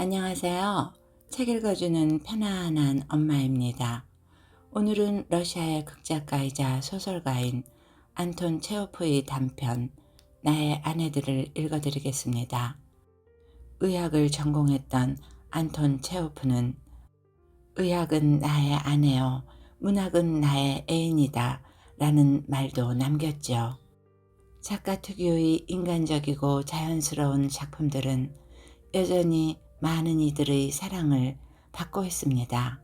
안녕하세요. 책 읽어주는 편안한 엄마입니다. 오늘은 러시아의 극작가이자 소설가인 안톤 체호프의 단편 나의 아내들을 읽어드리겠습니다. 의학을 전공했던 안톤 체호프는 의학은 나의 아내요, 문학은 나의 애인이다 라는 말도 남겼죠. 작가 특유의 인간적이고 자연스러운 작품들은 여전히 많은 이들의 사랑을 받고 있습니다.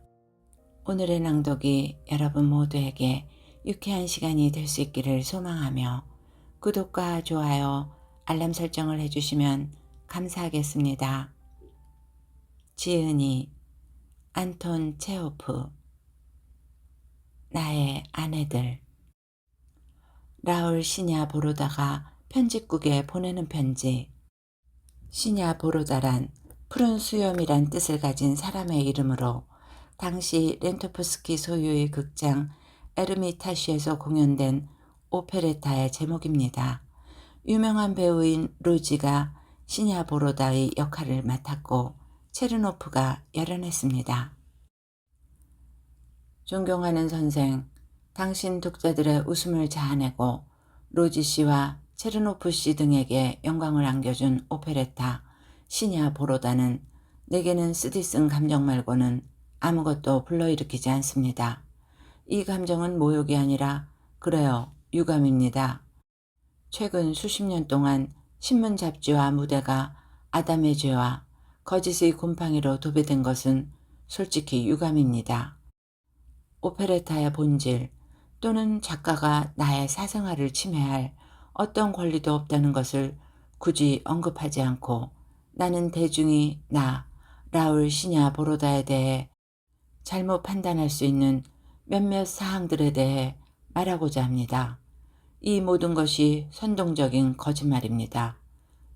오늘의 낭독이 여러분 모두에게 유쾌한 시간이 될 수 있기를 소망하며 구독과 좋아요, 알람 설정을 해주시면 감사하겠습니다. 지은이 안톤 체호프 나의 아내들. 라울 시냐 보로다가 편집국에 보내는 편지. 시냐 보로다란 푸른 수염이란 뜻을 가진 사람의 이름으로 당시 렌토프스키 소유의 극장 에르미타시에서 공연된 오페레타의 제목입니다. 유명한 배우인 로지가 시냐 보로다의 역할을 맡았고 체르노프가 열연했습니다. 존경하는 선생, 당신 독자들의 웃음을 자아내고 로지 씨와 체르노프 씨 등에게 영광을 안겨준 오페레타 시냐 보로다는 내게는 쓰디 쓴 감정 말고는 아무것도 불러일으키지 않습니다. 이 감정은 모욕이 아니라 그래요, 유감입니다. 최근 수십 년 동안 신문 잡지와 무대가 아담의 죄와 거짓의 곰팡이로 도배된 것은 솔직히 유감입니다. 오페레타의 본질 또는 작가가 나의 사생활을 침해할 어떤 권리도 없다는 것을 굳이 언급하지 않고 나는 대중이 나 라울 시냐 보로다에 대해 잘못 판단할 수 있는 몇몇 사항들에 대해 말하고자 합니다. 이 모든 것이 선동적인 거짓말입니다.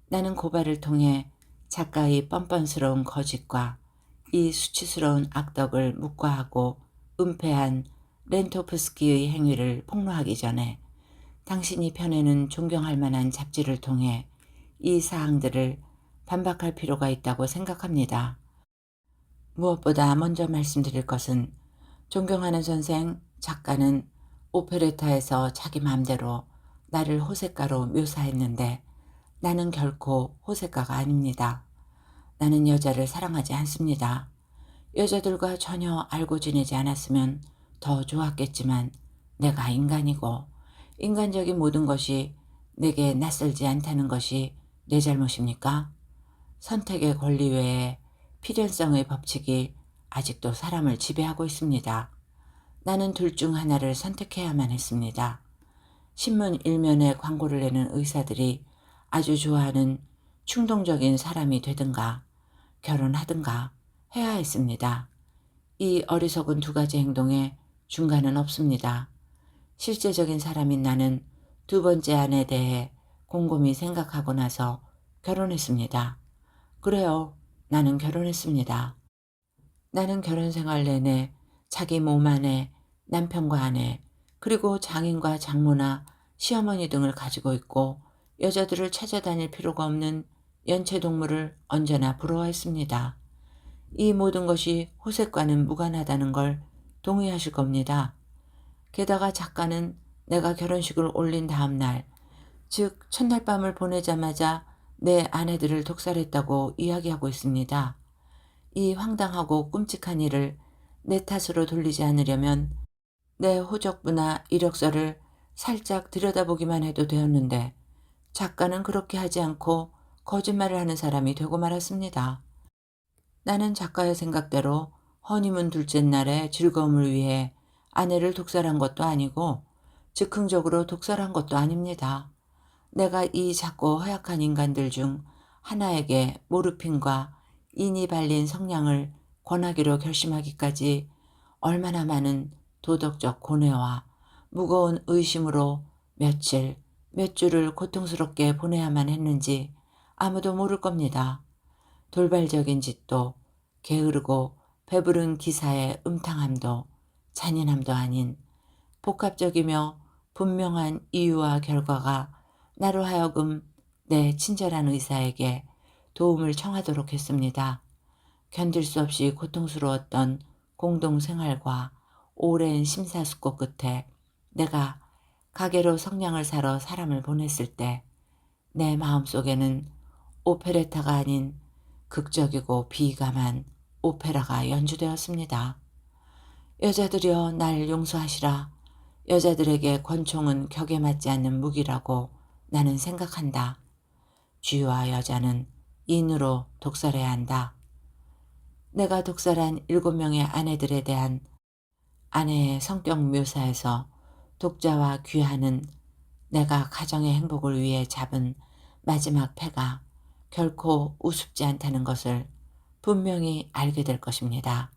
나는 고발을 통해 작가의 뻔뻔스러운 거짓과 이 수치스러운 악덕을 묵과하고 은폐한 렌토프스키의 행위를 폭로하기 전에 당신이 펴내는 존경할 만한 잡지를 통해 이 사항들을 반박할 필요가 있다고 생각합니다. 무엇보다 먼저 말씀드릴 것은 존경하는 선생 작가는 오페레타에서 자기 마음대로 나를 호색가로 묘사했는데 나는 결코 호색가가 아닙니다. 나는 여자를 사랑하지 않습니다. 여자들과 전혀 알고 지내지 않았으면 더 좋았겠지만 내가 인간이고 인간적인 모든 것이 내게 낯설지 않다는 것이 내 잘못입니까? 선택의 권리 외에 필연성의 법칙이 아직도 사람을 지배하고 있습니다. 나는 둘 중 하나를 선택해야만 했습니다. 신문 일면에 광고를 내는 의사들이 아주 좋아하는 충동적인 사람이 되든가 결혼하든가 해야 했습니다. 이 어리석은 두 가지 행동에 중간은 없습니다. 실제적인 사람인 나는 두 번째 아내에 대해 곰곰이 생각하고 나서 결혼했습니다. 그래요, 나는 결혼했습니다. 나는 결혼 생활 내내 자기 몸 안에 남편과 아내 그리고 장인과 장모나 시어머니 등을 가지고 있고 여자들을 찾아다닐 필요가 없는 연체동물을 언제나 부러워했습니다. 이 모든 것이 호색과는 무관하다는 걸 동의하실 겁니다. 게다가 작가는 내가 결혼식을 올린 다음 날, 즉 첫날 밤을 보내자마자 내 아내들을 독살했다고 이야기하고 있습니다. 이 황당하고 끔찍한 일을 내 탓으로 돌리지 않으려면 내 호적부나 이력서를 살짝 들여다보기만 해도 되었는데 작가는 그렇게 하지 않고 거짓말을 하는 사람이 되고 말았습니다. 나는 작가의 생각대로 허니문 둘째 날의 즐거움을 위해 아내를 독살한 것도 아니고 즉흥적으로 독살한 것도 아닙니다. 내가 이 작고 허약한 인간들 중 하나에게 모르핀과 인이 발린 성냥을 권하기로 결심하기까지 얼마나 많은 도덕적 고뇌와 무거운 의심으로 며칠, 몇 주를 고통스럽게 보내야만 했는지 아무도 모를 겁니다. 돌발적인 짓도 게으르고 배부른 기사의 음탕함도 잔인함도 아닌 복합적이며 분명한 이유와 결과가 나로 하여금 내 친절한 의사에게 도움을 청하도록 했습니다. 견딜 수 없이 고통스러웠던 공동생활과 오랜 심사숙고 끝에 내가 가게로 성냥을 사러 사람을 보냈을 때 내 마음속에는 오페레타가 아닌 극적이고 비감한 오페라가 연주되었습니다. 여자들이여 날 용서하시라. 여자들에게 권총은 격에 맞지 않는 무기라고 나는 생각한다. 쥐와 여자는 인으로 독설해야 한다. 내가 독설한 7명의 아내들에 대한 아내의 성격 묘사에서 독자와 귀하는 내가 가정의 행복을 위해 잡은 마지막 패가 결코 우습지 않다는 것을 분명히 알게 될 것입니다.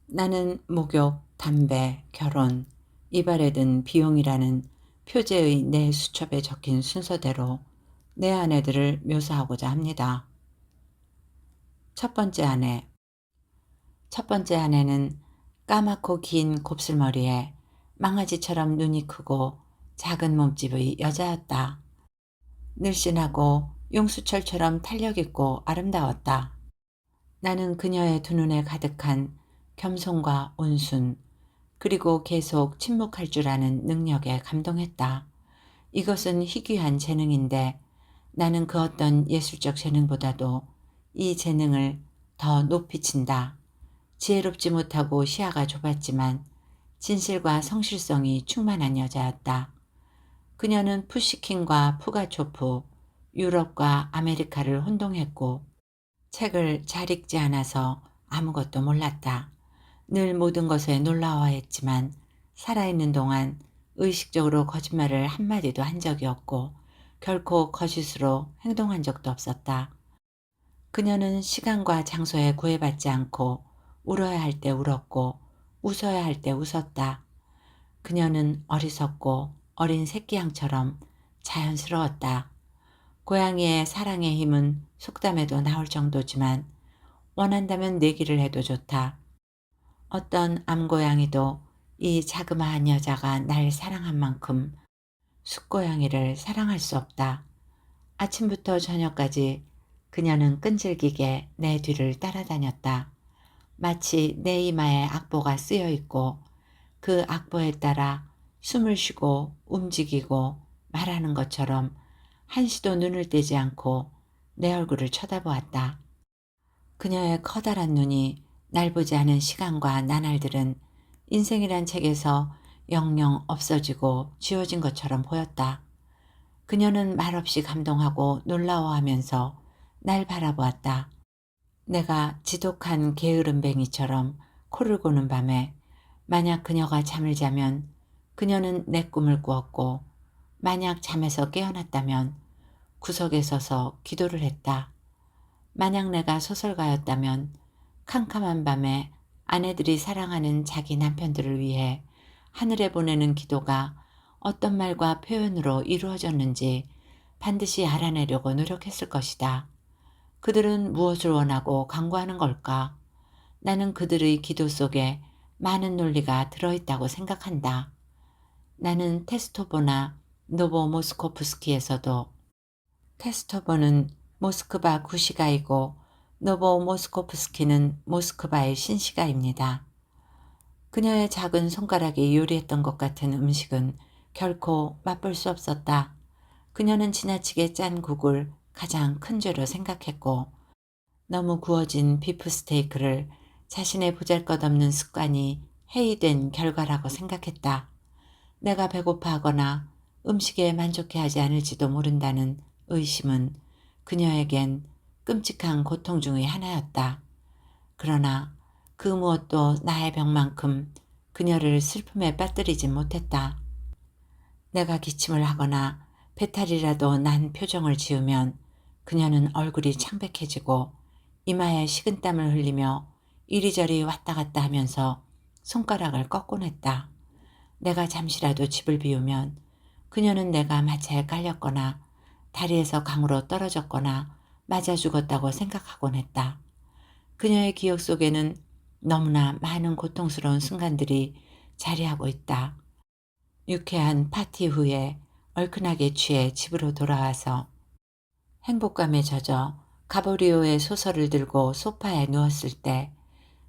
나는 목욕, 담배, 결혼, 이발에 든 비용이라는 표제의 내 수첩에 적힌 순서대로 내 아내들을 묘사하고자 합니다. 첫 번째 아내. 첫 번째 아내는 까맣고 긴 곱슬머리에 망아지처럼 눈이 크고 작은 몸집의 여자였다. 늘씬하고 용수철처럼 탄력있고 아름다웠다. 나는 그녀의 두 눈에 가득한 겸손과 온순, 그리고 계속 침묵할 줄 아는 능력에 감동했다. 이것은 희귀한 재능인데 나는 그 어떤 예술적 재능보다도 이 재능을 더 높이 친다. 지혜롭지 못하고 시야가 좁았지만 진실과 성실성이 충만한 여자였다. 그녀는 푸시킨과 푸가초프, 유럽과 아메리카를 혼동했고 책을 잘 읽지 않아서 아무것도 몰랐다. 늘 모든 것에 놀라워했지만 살아있는 동안 의식적으로 거짓말을 한마디도 한 적이 없고 결코 거짓으로 행동한 적도 없었다. 그녀는 시간과 장소에 구애받지 않고 울어야 할 때 울었고 웃어야 할 때 웃었다. 그녀는 어리석고 어린 새끼양처럼 자연스러웠다. 고양이의 사랑의 힘은 속담에도 나올 정도지만 원한다면 내기를 해도 좋다. 어떤 암고양이도 이 자그마한 여자가 날 사랑한 만큼 숫고양이를 사랑할 수 없다. 아침부터 저녁까지 그녀는 끈질기게 내 뒤를 따라다녔다. 마치 내 이마에 악보가 쓰여 있고 그 악보에 따라 숨을 쉬고 움직이고 말하는 것처럼 한시도 눈을 떼지 않고 내 얼굴을 쳐다보았다. 그녀의 커다란 눈이 날 보지 않은 시간과 나날들은 인생이란 책에서 영영 없어지고 지워진 것처럼 보였다. 그녀는 말없이 감동하고 놀라워하면서 날 바라보았다. 내가 지독한 게으름뱅이처럼 코를 고는 밤에 만약 그녀가 잠을 자면 그녀는 내 꿈을 꾸었고 만약 잠에서 깨어났다면 구석에 서서 기도를 했다. 만약 내가 소설가였다면 캄캄한 밤에 아내들이 사랑하는 자기 남편들을 위해 하늘에 보내는 기도가 어떤 말과 표현으로 이루어졌는지 반드시 알아내려고 노력했을 것이다. 그들은 무엇을 원하고 간구하는 걸까? 나는 그들의 기도 속에 많은 논리가 들어있다고 생각한다. 나는 테스토보나 노보모스코프스키에서도 테스토보는 모스크바 구시가이고 노보모스코프스키는 모스크바의 신시가입니다. 그녀의 작은 손가락이 요리했던 것 같은 음식은 결코 맛볼 수 없었다. 그녀는 지나치게 짠 국을 가장 큰 죄로 생각했고 너무 구워진 비프 스테이크를 자신의 보잘것없는 습관이 해이된 결과라고 생각했다. 내가 배고파하거나 음식에 만족해하지 않을지도 모른다는 의심은 그녀에겐 끔찍한 고통 중의 하나였다. 그러나 그 무엇도 나의 병만큼 그녀를 슬픔에 빠뜨리진 못했다. 내가 기침을 하거나 배탈이라도 난 표정을 지으면 그녀는 얼굴이 창백해지고 이마에 식은땀을 흘리며 이리저리 왔다 갔다 하면서 손가락을 꺾곤 했다. 내가 잠시라도 집을 비우면 그녀는 내가 마차에 깔렸거나 다리에서 강으로 떨어졌거나 맞아 죽었다고 생각하곤 했다. 그녀의 기억 속에는 너무나 많은 고통스러운 순간들이 자리하고 있다. 유쾌한 파티 후에 얼큰하게 취해 집으로 돌아와서 행복감에 젖어 가보리오의 소설을 들고 소파에 누웠을 때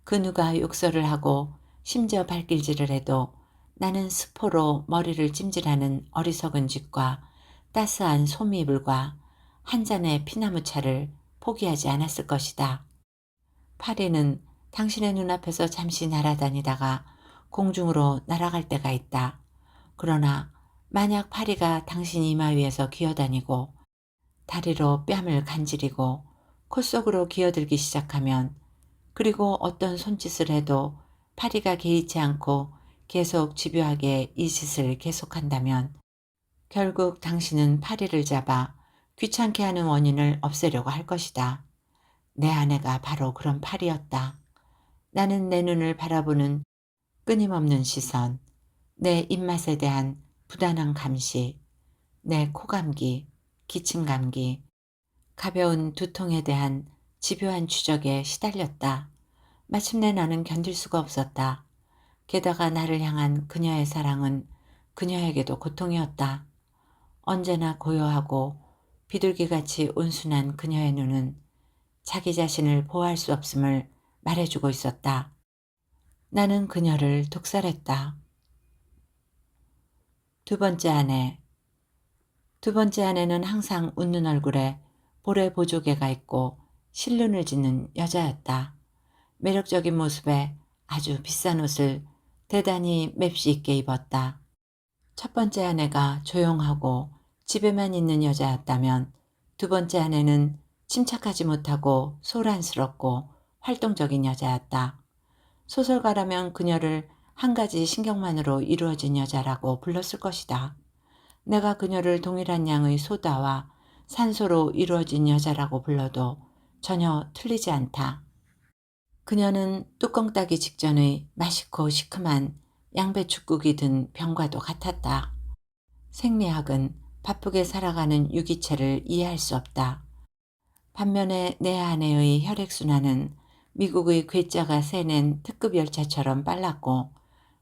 그 누가 욕설을 하고 심지어 발길질을 해도 나는 스포로 머리를 찜질하는 어리석은 짓과 따스한 소미불과 한 잔의 피나무차를 포기하지 않았을 것이다. 파리는 당신의 눈앞에서 잠시 날아다니다가 공중으로 날아갈 때가 있다. 그러나 만약 파리가 당신 이마 위에서 기어다니고 다리로 뺨을 간지리고 코 속으로 기어들기 시작하면, 그리고 어떤 손짓을 해도 파리가 개의치 않고 계속 집요하게 이 짓을 계속한다면 결국 당신은 파리를 잡아 귀찮게 하는 원인을 없애려고 할 것이다. 내 아내가 바로 그런 파리였다. 나는 내 눈을 바라보는 끊임없는 시선, 내 입맛에 대한 부단한 감시, 내 코감기, 기침감기, 가벼운 두통에 대한 집요한 추적에 시달렸다. 마침내 나는 견딜 수가 없었다. 게다가 나를 향한 그녀의 사랑은 그녀에게도 고통이었다. 언제나 고요하고 비둘기같이 온순한 그녀의 눈은 자기 자신을 보호할 수 없음을 말해주고 있었다. 나는 그녀를 독살했다. 두 번째 아내. 두 번째 아내는 항상 웃는 얼굴에 볼에 보조개가 있고 실눈을 짓는 여자였다. 매력적인 모습에 아주 비싼 옷을 대단히 맵시 있게 입었다. 첫 번째 아내가 조용하고 집에만 있는 여자였다면 두 번째 아내는 침착하지 못하고 소란스럽고 활동적인 여자였다. 소설가라면 그녀를 한 가지 신경만으로 이루어진 여자라고 불렀을 것이다. 내가 그녀를 동일한 양의 소다와 산소로 이루어진 여자라고 불러도 전혀 틀리지 않다. 그녀는 뚜껑 따기 직전의 맛있고 시큼한 양배추국이 든 병과도 같았다. 생리학은 바쁘게 살아가는 유기체를 이해할 수 없다. 반면에 내 아내의 혈액순환은 미국의 괴짜가 새낸 특급 열차처럼 빨랐고,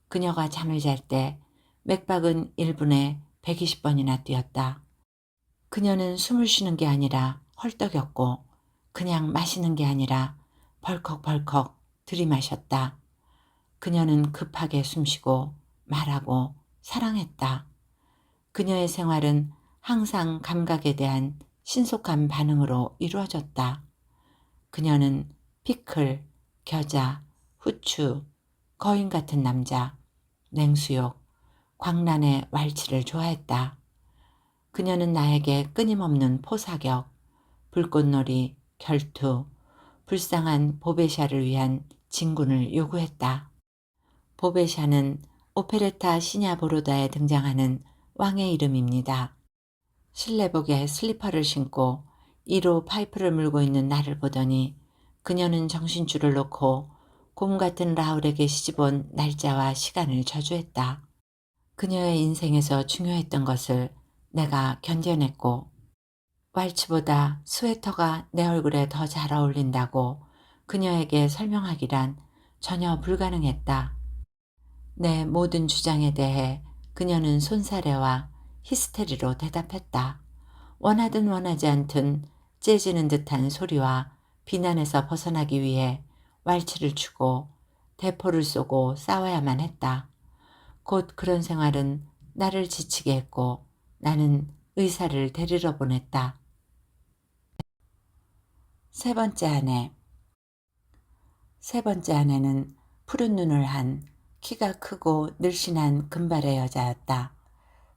그녀가 잠을 잘 때 맥박은 1분에 120번이나 뛰었다. 그녀는 숨을 쉬는 게 아니라 헐떡였고, 그냥 마시는 게 아니라 벌컥벌컥 들이마셨다. 그녀는 급하게 숨쉬고 말하고 사랑했다. 그녀의 생활은 항상 감각에 대한 신속한 반응으로 이루어졌다. 그녀는 피클, 겨자, 후추, 거인 같은 남자, 냉수욕, 광란의 왈츠를 좋아했다. 그녀는 나에게 끊임없는 포사격, 불꽃놀이, 결투, 불쌍한 보베샤를 위한 진군을 요구했다. 보베샤는 오페레타 시냐보로다에 등장하는 왕의 이름입니다. 실내복에 슬리퍼를 신고 2로 파이프를 물고 있는 나를 보더니 그녀는 정신줄을 놓고 곰 같은 라울에게 시집온 날짜와 시간을 저주했다. 그녀의 인생에서 중요했던 것을 내가 견뎌냈고, 왈츠보다 스웨터가 내 얼굴에 더 잘 어울린다고 그녀에게 설명하기란 전혀 불가능했다. 내 모든 주장에 대해 그녀는 손사래와 히스테리로 대답했다. 원하든 원하지 않든 째지는 듯한 소리와 비난에서 벗어나기 위해 왈츠를 추고 대포를 쏘고 싸워야만 했다. 곧 그런 생활은 나를 지치게 했고 나는 의사를 데리러 보냈다. 세 번째 아내. 세 번째 아내는 푸른 눈을 한 키가 크고 늘씬한 금발의 여자였다.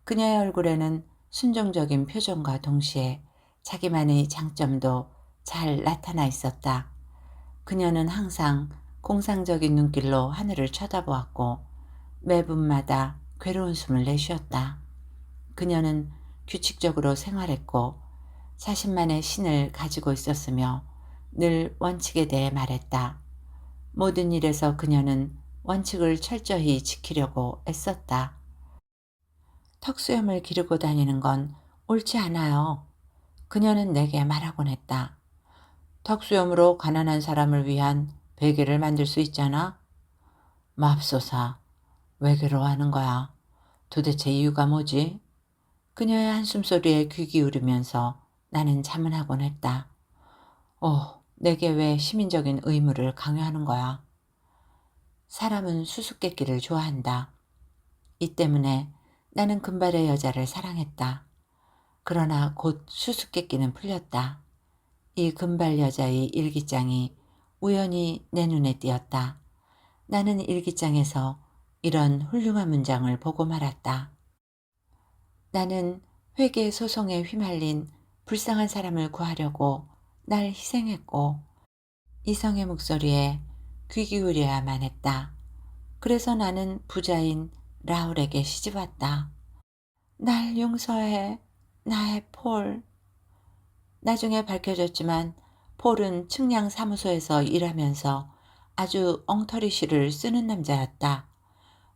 그녀의 얼굴에는 순종적인 표정과 동시에 자기만의 장점도 잘 나타나 있었다. 그녀는 항상 공상적인 눈길로 하늘을 쳐다보았고 매분마다 괴로운 숨을 내쉬었다. 그녀는 규칙적으로 생활했고 자신만의 신을 가지고 있었으며 늘 원칙에 대해 말했다. 모든 일에서 그녀는 원칙을 철저히 지키려고 애썼다. 턱수염을 기르고 다니는 건 옳지 않아요. 그녀는 내게 말하곤 했다. 턱수염으로 가난한 사람을 위한 베개를 만들 수 있잖아. 맙소사, 왜 괴로워하는 거야? 도대체 이유가 뭐지? 그녀의 한숨소리에 귀 기울이면서 나는 자문하곤 했다. 내게 왜 시민적인 의무를 강요하는 거야? 사람은 수수께끼를 좋아한다. 이 때문에 나는 금발의 여자를 사랑했다. 그러나 곧 수수께끼는 풀렸다. 이 금발 여자의 일기장이 우연히 내 눈에 띄었다. 나는 일기장에서 이런 훌륭한 문장을 보고 말았다. 나는 회계 소송에 휘말린 불쌍한 사람을 구하려고 날 희생했고 이성의 목소리에 귀 기울여야만 했다. 그래서 나는 부자인 라울에게 시집왔다. 날 용서해, 나의 폴. 나중에 밝혀졌지만 폴은 측량 사무소에서 일하면서 아주 엉터리 시를 쓰는 남자였다.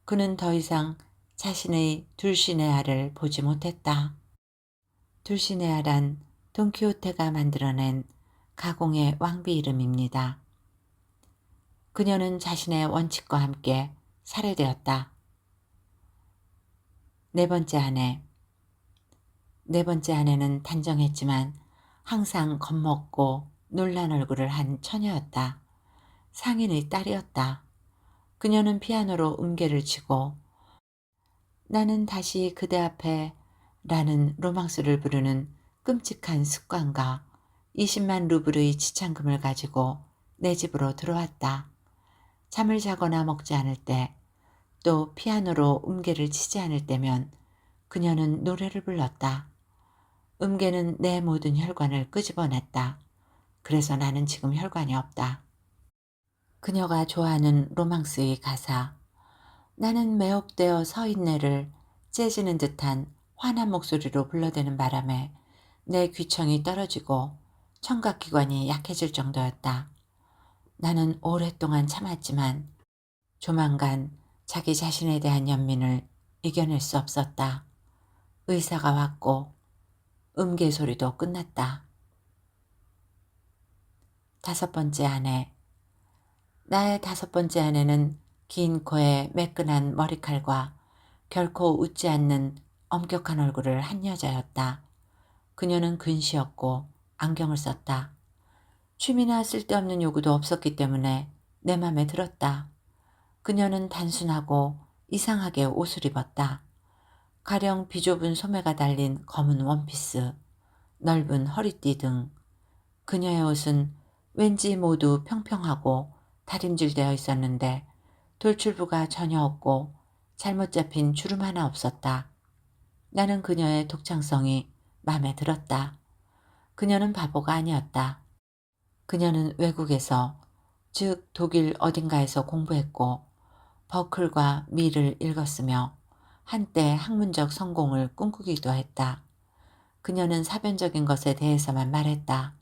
그는 더 이상 자신의 둘시네아를 보지 못했다. 둘시네아란 돈키호테가 만들어낸 가공의 왕비 이름입니다. 그녀는 자신의 원칙과 함께 살해되었다. 네 번째 아내. 네 번째 아내는 단정했지만 항상 겁먹고 놀란 얼굴을 한 처녀였다. 상인의 딸이었다. 그녀는 피아노로 음계를 치고 나는 다시 그대 앞에 라는 로망스를 부르는 끔찍한 습관과 20만 루블의 지참금을 가지고 내 집으로 들어왔다. 잠을 자거나 먹지 않을 때, 또 피아노로 음계를 치지 않을 때면 그녀는 노래를 불렀다. 음계는 내 모든 혈관을 끄집어냈다. 그래서 나는 지금 혈관이 없다. 그녀가 좋아하는 로망스의 가사. 나는 매혹되어 서 있네를 째지는 듯한 환한 목소리로 불러대는 바람에 내 귀청이 떨어지고 청각기관이 약해질 정도였다. 나는 오랫동안 참았지만 조만간 자기 자신에 대한 연민을 이겨낼 수 없었다. 의사가 왔고 음계 소리도 끝났다. 다섯 번째 아내. 나의 다섯 번째 아내는 긴 코에 매끈한 머리칼과 결코 웃지 않는 엄격한 얼굴을 한 여자였다. 그녀는 근시였고 안경을 썼다. 취미나 쓸데없는 요구도 없었기 때문에 내 맘에 들었다. 그녀는 단순하고 이상하게 옷을 입었다. 가령 비좁은 소매가 달린 검은 원피스, 넓은 허리띠 등 그녀의 옷은 왠지 모두 평평하고 다림질되어 있었는데 돌출부가 전혀 없고 잘못 잡힌 주름 하나 없었다. 나는 그녀의 독창성이 마음에 들었다. 그녀는 바보가 아니었다. 그녀는 외국에서, 즉 독일 어딘가에서 공부했고 버클과 미를 읽었으며 한때 학문적 성공을 꿈꾸기도 했다. 그녀는 사변적인 것에 대해서만 말했다.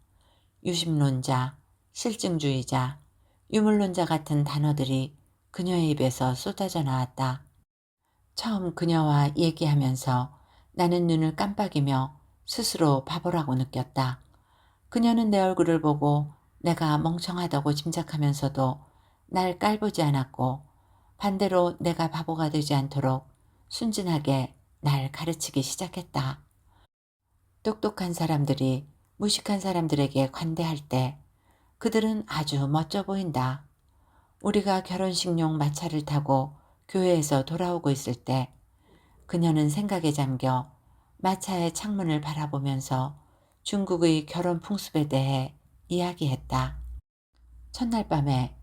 유심론자, 실증주의자, 유물론자 같은 단어들이 그녀의 입에서 쏟아져 나왔다. 처음 그녀와 얘기하면서 나는 눈을 깜빡이며 스스로 바보라고 느꼈다. 그녀는 내 얼굴을 보고 내가 멍청하다고 짐작하면서도 날 깔보지 않았고 반대로 내가 바보가 되지 않도록 순진하게 날 가르치기 시작했다. 똑똑한 사람들이 무식한 사람들에게 관대할 때 그들은 아주 멋져 보인다. 우리가 결혼식용 마차를 타고 교회에서 돌아오고 있을 때 그녀는 생각에 잠겨 마차의 창문을 바라보면서 중국의 결혼 풍습에 대해 이야기했다. 첫날 밤에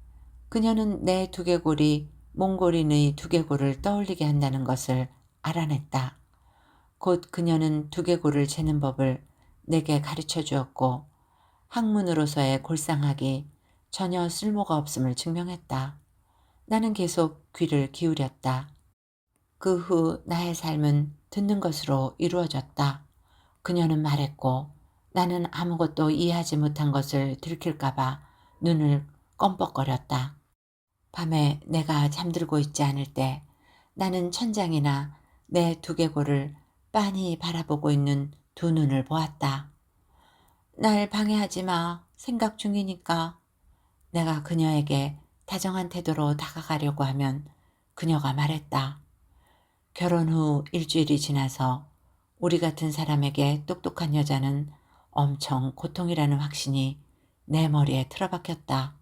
그녀는 내 두개골이 몽골인의 두개골을 떠올리게 한다는 것을 알아냈다. 곧 그녀는 두개골을 재는 법을 내게 가르쳐 주었고 학문으로서의 골상학이 전혀 쓸모가 없음을 증명했다. 나는 계속 귀를 기울였다. 그 후 나의 삶은 듣는 것으로 이루어졌다. 그녀는 말했고 나는 아무것도 이해하지 못한 것을 들킬까봐 눈을 껌뻑거렸다. 밤에 내가 잠들고 있지 않을 때 나는 천장이나 내 두개골을 빤히 바라보고 있는 두 눈을 보았다. 날 방해하지 마. 생각 중이니까. 내가 그녀에게 다정한 태도로 다가가려고 하면 그녀가 말했다. 결혼 후 일주일이 지나서 우리 같은 사람에게 똑똑한 여자는 엄청 고통이라는 확신이 내 머리에 틀어박혔다.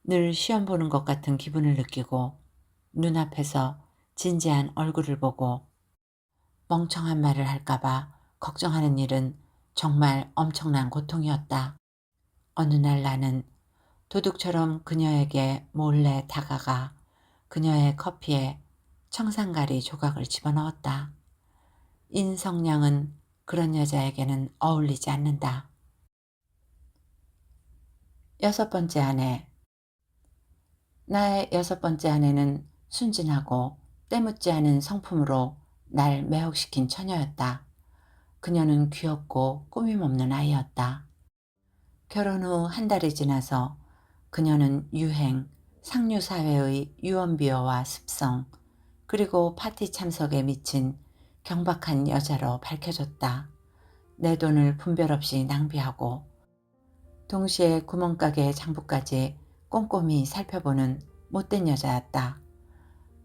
늘 시험 보는 것 같은 기분을 느끼고 눈앞에서 진지한 얼굴을 보고 멍청한 말을 할까봐 걱정하는 일은 정말 엄청난 고통이었다. 어느 날 나는 도둑처럼 그녀에게 몰래 다가가 그녀의 커피에 청산가리 조각을 집어넣었다. 인성량은 그런 여자에게는 어울리지 않는다. 6번째 아내. 나의 6번째 아내는 순진하고 때묻지 않은 성품으로 날 매혹시킨 처녀였다. 그녀는 귀엽고 꾸밈없는 아이였다. 결혼 후 한 달이 지나서 그녀는 유행, 상류사회의 유언비어와 습성, 그리고 파티 참석에 미친 경박한 여자로 밝혀졌다. 내 돈을 분별 없이 낭비하고 동시에 구멍가게 장부까지 꼼꼼히 살펴보는 못된 여자였다.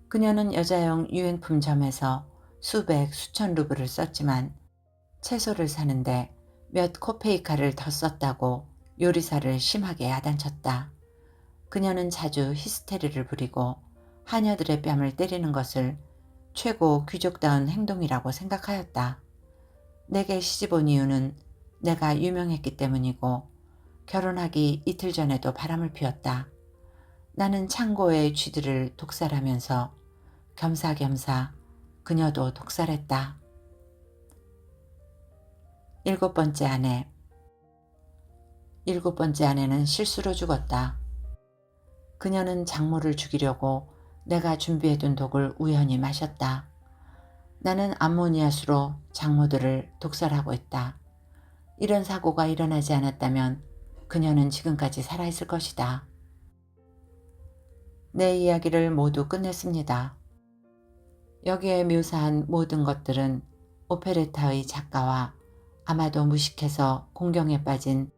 그녀는 여자용 유행품점에서 수백, 수천 루블을 썼지만 채소를 사는데 몇 코페이카를 더 썼다고 요리사를 심하게 야단쳤다. 그녀는 자주 히스테리를 부리고 하녀들의 뺨을 때리는 것을 최고 귀족다운 행동이라고 생각하였다. 내게 시집온 이유는 내가 유명했기 때문이고 결혼하기 이틀 전에도 바람을 피웠다. 나는 창고의 쥐들을 독살하면서 겸사겸사 그녀도 독살했다. 7번째 아내. 7번째 아내는 실수로 죽었다. 그녀는 장모를 죽이려고 내가 준비해둔 독을 우연히 마셨다. 나는 암모니아수로 장모들을 독살하고 있다. 이런 사고가 일어나지 않았다면 그녀는 지금까지 살아있을 것이다. 내 이야기를 모두 끝냈습니다. 여기에 묘사한 모든 것들은 오페레타의 작가와 아마도 무식해서 공경에 빠진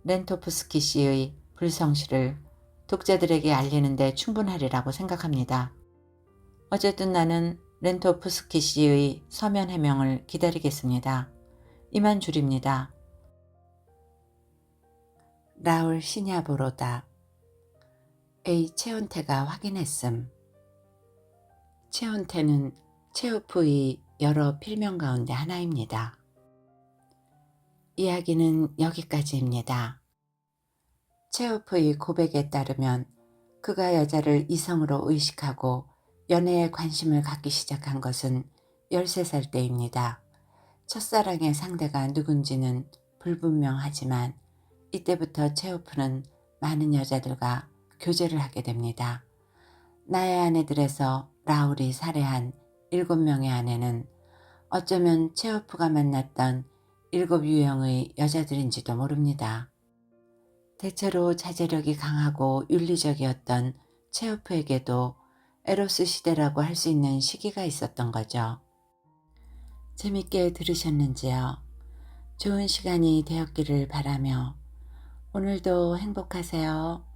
렌토프스키 씨의 불성실을 독자들에게 알리는 데 충분하리라고 생각합니다. 어쨌든 나는 렌토프스키 씨의 서면 해명을 기다리겠습니다. 이만 줄입니다. 라울 시냐보로다. A. 체온태가 확인했음. 체온태는 체오프의 여러 필명 가운데 하나입니다. 이야기는 여기까지입니다. 체오프의 고백에 따르면 그가 여자를 이성으로 의식하고 연애에 관심을 갖기 시작한 것은 13살 때입니다. 첫사랑의 상대가 누군지는 불분명하지만 이때부터 체오프는 많은 여자들과 교제를 하게 됩니다. 나의 아내들에서 라울이 살해한 7명의 아내는 어쩌면 체오프가 만났던 7 유형의 여자들인지도 모릅니다. 대체로 자제력이 강하고 윤리적이었던 체오프에게도 에로스 시대라고 할 수 있는 시기가 있었던 거죠. 재밌게 들으셨는지요? 좋은 시간이 되었기를 바라며 오늘도 행복하세요.